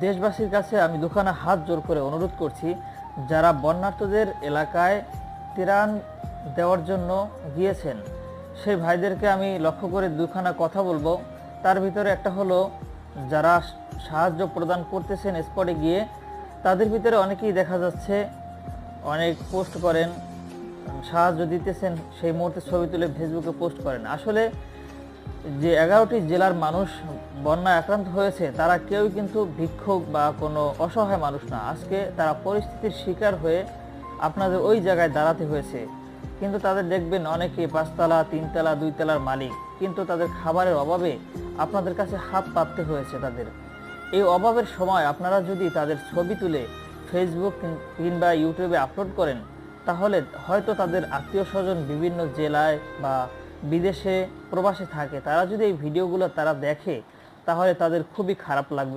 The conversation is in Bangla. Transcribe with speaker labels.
Speaker 1: দেশবাসীর কাছে আমি দুখানা হাত জোর করে অনুরোধ করছি, যারা বন্যার্তদের এলাকায় ত্রাণ দেওয়ার জন্য গিয়েছেন সেই ভাইদেরকে আমি লক্ষ্য করে দুখানা কথা বলবো। তার ভিতরে একটা হলো, যারা সাহায্য প্রদান করতেছেন স্পটে গিয়ে, তাদের ভিতরে অনেকেই দেখা যাচ্ছে অনেক পোস্ট করেন, সাহায্য দিতেছেন, সেই মুহূর্তে ছবি তুলে ফেসবুকে পোস্ট করেন। আসলে যে 11টি জেলার মানুষ বন্যায় আক্রান্ত হয়েছে তারা কেউই কিন্তু ভিক্ষুক বা কোনো অসহায় মানুষ না। আজকে তারা পরিস্থিতির শিকার হয়ে আপনাদের ওই জায়গায় দাঁড়াতে হয়েছে। কিন্তু তাদের দেখবেন অনেকে 5 তলা 3 তলা 2 তলার মালিক, কিন্তু তাদের খাবারের অভাবে আপনাদের কাছে হাত পাততে হয়েছে তাদের। এই অভাবের সময় আপনারা যদি তাদের ছবি তুলে ফেসবুক কিংবা ইউটিউবে আপলোড করেন, তাহলে হয়তো তাদের আত্মীয় স্বজন বিভিন্ন জেলায় বা বিদেশে প্রবাসে থাকে, তারা যদি এই ভিডিওগুলো তারা দেখে তাহলে তাদের খুবই খারাপ লাগবে।